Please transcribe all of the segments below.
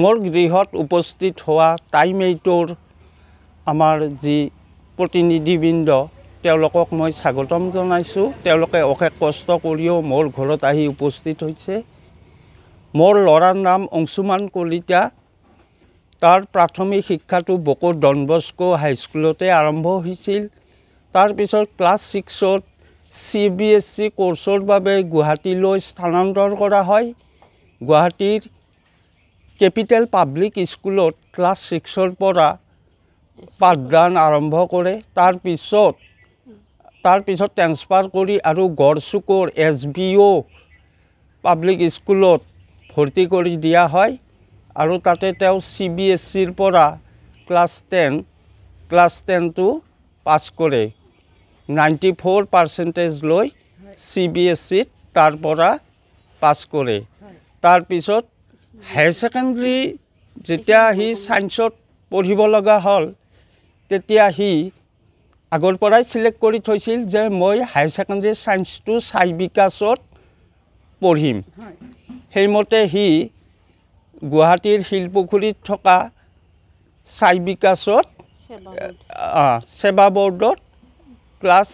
মোৰ গৃহত উপস্থিত হোৱা টাইম 8ৰ আমাৰ যি প্ৰতিনিধিবৃন্দ তেওঁলোকক মই স্বাগতম জনাইছোঁ। তেওঁলোকে অশেষ কষ্ট কৰিও মোৰ ঘৰত আহি উপস্থিত হৈছে। মোৰ ল'ৰাৰ নাম অংশুমান কলিতা। তাৰ প্ৰাথমিক শিক্ষাটো বকো ডন বস্কো হাইস্কুলতে আৰম্ভ হৈছিল। তাৰপিছত ক্লাছ 6ত CBSC কোৰ্চৰ বাবে গুৱাহাটীলৈ স্থানান্তৰ কৰা হয়। গুৱাহাটীৰ কেপিটেল পাব্লিক স্কুলত ক্লাছ 6ৰ পৰা পাঠদান আৰম্ভ কৰে। তাৰপিছত ট্ৰেন্সফাৰ কৰি আৰু গড়চুকৰ SBO পাব্লিক স্কুলত ভৰ্তি কৰি দিয়া হয় আৰু তাতে তেওঁ CBSCৰ পৰা ক্লাছ 10টো পাছ কৰে। 94% লৈ CBSCত তাৰ পৰা পাছ কৰে। তাৰপিছত হায়াৰ ছেকেণ্ডাৰী যেতিয়া সি ছায়েন্সত পঢ়িব লগা হ'ল তেতিয়া সি আগৰ পৰাই চিলেক্ট কৰি থৈছিল যে মই হায়াৰ ছেকেণ্ডাৰী ছায়েন্সটো চাই বিকাশত পঢ়িম। সেইমতে সি গুৱাহাটীৰ শিলপুখুৰীত থকা চাই বিকাশত সেৱা বৰ্ডত ক্লাছ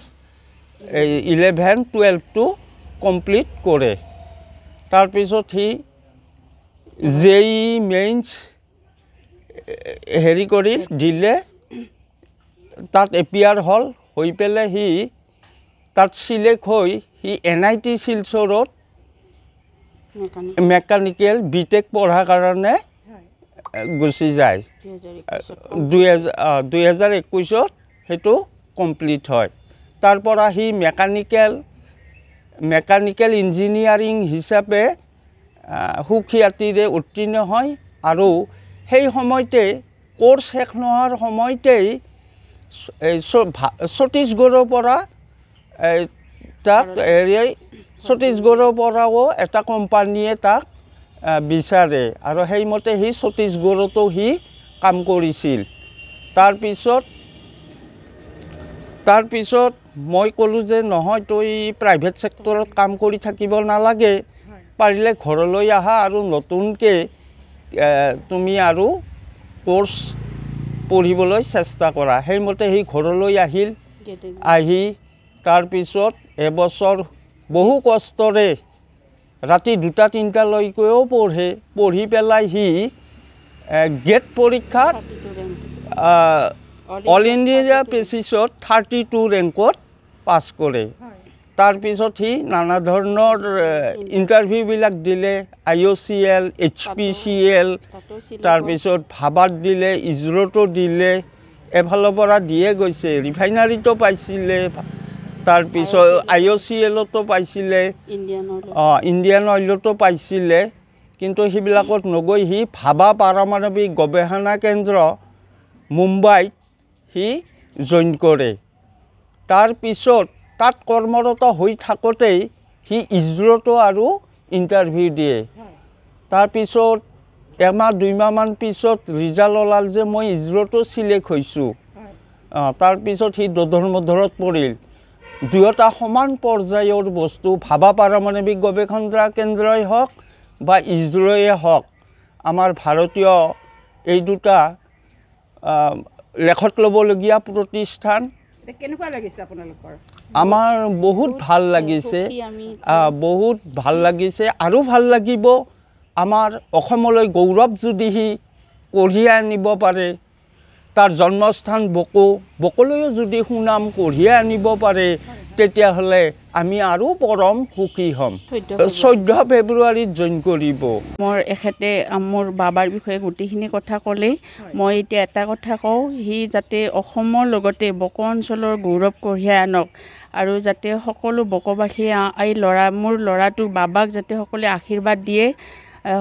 11-12টো কমপ্লিট কৰে। তাৰপিছত সি JEE মেইনছ দিলে, তাত এপিয়াৰ হ'ল, হৈ পেলাই সি তাত চিলেক্ট হৈ সি NIT শিলচৰত মেকানিকেল BTech পঢ়াৰ কাৰণে গুচি যায়। 2021ত সেইটো কমপ্লিট হয়। তাৰ পৰা সি মেকানিকেল ইঞ্জিনিয়াৰিং হিচাপে সুখ্যাতিৰে উত্তীৰ্ণ হয় আৰু সেই সময়তে কোৰ্চ শেষ নোহোৱাৰ সময়তেই ছত্তীশগড়ৰ পৰা ছত্তীশগড়ৰ পৰাও এটা কোম্পানীয়ে তাক বিচাৰে আৰু সেইমতে সি ছত্তীশগড়তো সি কাম কৰিছিল। তাৰপিছত মই ক'লোঁ যে নহয়, তই প্ৰাইভেট ছেক্টৰত কাম কৰি থাকিব নালাগে, পাৰিলে ঘৰলৈ আহা আৰু নতুনকৈ তুমি আৰু কোৰ্চ পঢ়িবলৈ চেষ্টা কৰা। সেইমতে সি ঘৰলৈ আহিল। আহি তাৰপিছত এবছৰ বহু কষ্টৰে ৰাতি 2-3লৈকেও পঢ়ি পেলাই সি গেট পৰীক্ষাত অল ইণ্ডিয়া বেচিছত 32 ৰেংকত পাছ কৰে। তাৰপিছত সি নানা ধৰণৰ ইণ্টাৰভিউবিলাক দিলে, IOCL, HPCL, তাৰপিছত ভাবাত দিলে, ইজৰতো দিলে, এফালৰ পৰা দিয়ে গৈছে। ৰিফাইনাৰীতো পাইছিলে, তাৰপিছত IOCLতো পাইছিলে, ইণ্ডিয়ান অইলতো পাইছিলে, কিন্তু সেইবিলাকত নগৈ সি ভাবা পাৰমাণৱিক গৱেষণা কেন্দ্ৰ মুম্বাইত সি জইন কৰে। তাৰপিছত তাত কৰ্মৰত হৈ থাকোঁতেই সি ইজৰতো আৰু ইণ্টাৰভিউ দিয়ে। তাৰপিছত 1-2 মাহ পিছত ৰিজাল্ট ওলাল যে মই ইজৰতো চিলেক্ট হৈছোঁ। তাৰপিছত সি দধৰ-মধৰত পৰিল। দুয়োটা সমান পৰ্যায়ৰ বস্তু, ভাবা পাৰমাণৱিক গৱেষণা কেন্দ্ৰই হওক বা ইজৰয়ে হওক, আমাৰ ভাৰতীয় এই দুটা লেখত ল'বলগীয়া প্ৰতিষ্ঠান। কেনেকুৱা লাগিছে আপোনালোকৰ? আমাৰ বহুত ভাল লাগিছে আৰু ভাল লাগিব। আমাৰ অসমলৈ গৌৰৱ যদি সি কঢ়িয়াই আনিব পাৰে, তাৰ জন্মস্থান বকোলৈও যদি সুনাম কঢ়িয়াই আনিব পাৰে, তেতিয়াহ'লে আমি আৰু পৰম সুখী হ'ম। 14 ফেব্ৰুৱাৰীত জইন কৰিব। এখেতে মোৰ বাবাৰ বিষয়ে গোটেইখিনি কথা ক'লেই। মই এতিয়া এটা কথা কওঁ, সি যাতে অসমৰ লগতে বকো অঞ্চলৰ গৌৰৱ কঢ়িয়াই আনক আৰু যাতে সকলো বকোবাসীয়ে মোৰ ল'ৰাটোৰ বাবাক যাতে সকলোৱে আশীৰ্বাদ দিয়ে।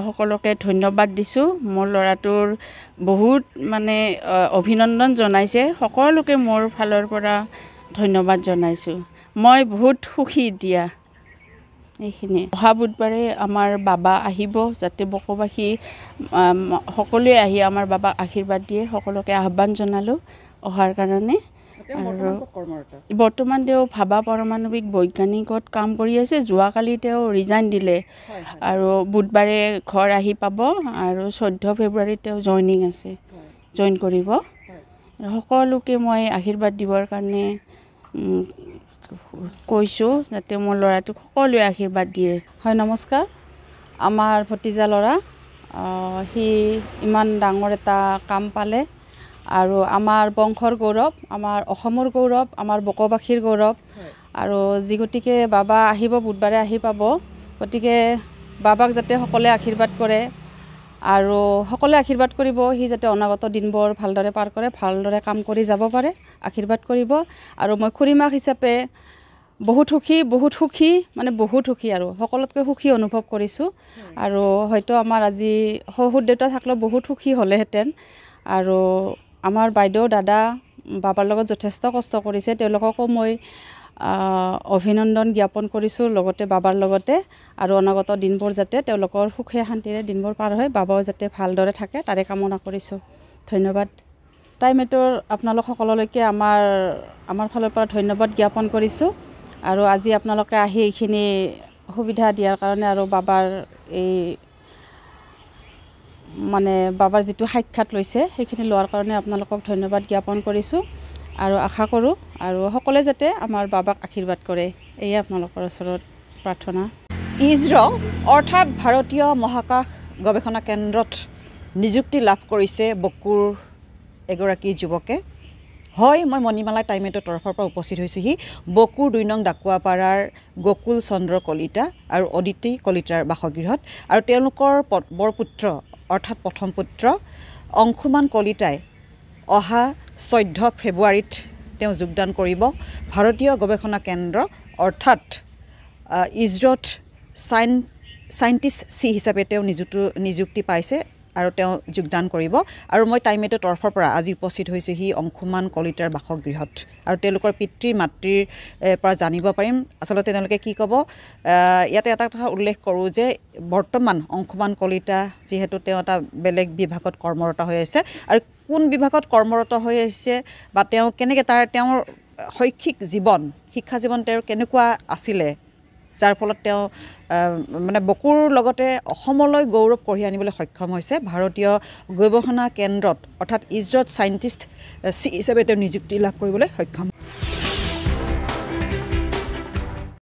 সকলোকে ধন্যবাদ দিছোঁ। মোৰ ল'ৰাটোৰ বহুত অভিনন্দন জনাইছে। সকলোকে মোৰ ফালৰ পৰা ধন্যবাদ জনাইছোঁ। মই বহুত সুখী দিয়া। এইখিনি অহা বুধবাৰে আমাৰ বাবা আহিব, যাতে বকোবাসী সকলোৱে আহি আমাৰ বাবাক আশীৰ্বাদ দিয়ে। সকলোকে আহ্বান জনালোঁ অহাৰ কাৰণে। তেওঁ বৰ্তমান ক'ত কৰ্মৰত? বৰ্তমান তেওঁ ভাবা পাৰমাণৱিক বৈজ্ঞানিকত কাম কৰি আছে। যোৱাকালি তেওঁ ৰিজাইন দিলে আৰু বুধবাৰে ঘৰ আহি পাব আৰু 14 ফেব্ৰুৱাৰীত তেওঁ জইন কৰিব। সকলোকে মই আশীৰ্বাদ দিবৰ কাৰণে কৈছোঁ, যাতে মোৰ ল'ৰাটোক সকলোৱে আশীৰ্বাদ দিয়ে। হয়, নমস্কাৰ। আমাৰ ভতিজা ল'ৰা সি ইমান ডাঙৰ এটা কাম পালে আৰু আমাৰ বংশৰ গৌৰৱ, আমাৰ অসমৰ গৌৰৱ, আমাৰ বকবাসীৰ গৌৰৱ। আৰু যি গতিকে বাবা আহিব, বুধবাৰে আহি পাব, গতিকে বাবাক যাতে সকলোৱে আশীৰ্বাদ কৰে আৰু সকলোৱে আশীৰ্বাদ কৰিব সি যাতে অনাগত দিনবোৰ ভালদৰে পাৰ কৰে, ভালদৰে কাম কৰি যাব পাৰে, আশীৰ্বাদ কৰিব। আৰু মই খুৰীমাক হিচাপে বহুত সুখী মানে বহুত সুখী আৰু সকলোতকৈ সুখী অনুভৱ কৰিছোঁ। আৰু হয়তো আমাৰ আজি শহুৰ দেউতা থাকিলেও বহুত সুখী হ'লেহেঁতেন। আৰু আমাৰ বাইদেউ দাদা বাবাৰ লগত যথেষ্ট কষ্ট কৰিছে, তেওঁলোককো মই অভিনন্দন জ্ঞাপন কৰিছোঁ লগতে বাবাৰ লগতে। আৰু অনাগত দিনবোৰ যাতে তেওঁলোকৰ সুখে শান্তিৰে দিনবোৰ পাৰ হয়, বাবাও যাতে ভালদৰে থাকে তাৰে কামনা কৰিছোঁ। ধন্যবাদ। টাইমেটৰ আপোনালোক সকলোলৈকে আমাৰ ফালৰ পৰা ধন্যবাদ জ্ঞাপন কৰিছোঁ। আৰু আজি আপোনালোকে আহি এইখিনি সুবিধা দিয়াৰ কাৰণে আৰু বাবাৰ বাবাৰ যিটো সাক্ষাৎ লৈছে সেইখিনি লোৱাৰ কাৰণে আপোনালোকক ধন্যবাদ জ্ঞাপন কৰিছোঁ। আৰু আশা কৰোঁ আৰু সকলোৱে যাতে আমাৰ বাবাক আশীৰ্বাদ কৰে, এয়ে আপোনালোকৰ ওচৰত প্ৰাৰ্থনা। ইছৰ' অৰ্থাৎ ভাৰতীয় মহাকাশ গৱেষণা কেন্দ্ৰত নিযুক্তি লাভ কৰিছে বকুৰ এগৰাকী যুৱকে। হয়, মই মণিমালা টাইমেটৰ তৰফৰ পৰা উপস্থিত হৈছোঁহি বকুৰ 2 নং ডাকুৱাপাৰাৰ গকুল চন্দ্ৰ কলিতা আৰু অদিতি কলিতাৰ বাসগৃহত। আৰু তেওঁলোকৰ বৰপুত্ৰ অৰ্থাৎ প্ৰথম পুত্ৰ অংশুমান কলিতাই অহা 14 ফেব্ৰুৱাৰীত তেওঁ যোগদান কৰিব ভাৰতীয় গৱেষণা কেন্দ্ৰ অৰ্থাৎ ইছৰ'ত চাইণ্টিষ্ট চি হিচাপে তেওঁ নিযুক্তি পাইছে আৰু তেওঁ যোগদান কৰিব। আৰু মই টাইমেটৰ তৰফৰ পৰা আজি উপস্থিত হৈছোঁহি অংশুমান কলিতাৰ বাসগৃহত। আৰু তেওঁলোকৰ পিতৃ মাতৃৰ পৰা জানিব পাৰিম আচলতে তেওঁলোকে কি ক'ব। ইয়াতে এটা কথা উল্লেখ কৰোঁ যে বৰ্তমান অংশুমান কলিতা যিহেতু তেওঁ এটা বেলেগ বিভাগত কৰ্মৰত হৈ আছে, আৰু কোন বিভাগত কৰ্মৰত হৈ আছে বা তেওঁ কেনেকৈ তেওঁৰ শৈক্ষিক জীৱন, শিক্ষা জীৱন তেওঁৰ কেনেকুৱা আছিলে, যাৰ ফলত তেওঁ বকুৰ লগতে অসমলৈ গৌৰৱ কঢ়িয়াই আনিবলৈ সক্ষম হৈছে। ভাৰতীয় গৱেষণা কেন্দ্ৰত অৰ্থাৎ ইছৰ'ত চাইণ্টিষ্ট চি হিচাপে তেওঁ নিযুক্তি লাভ কৰিবলৈ সক্ষম।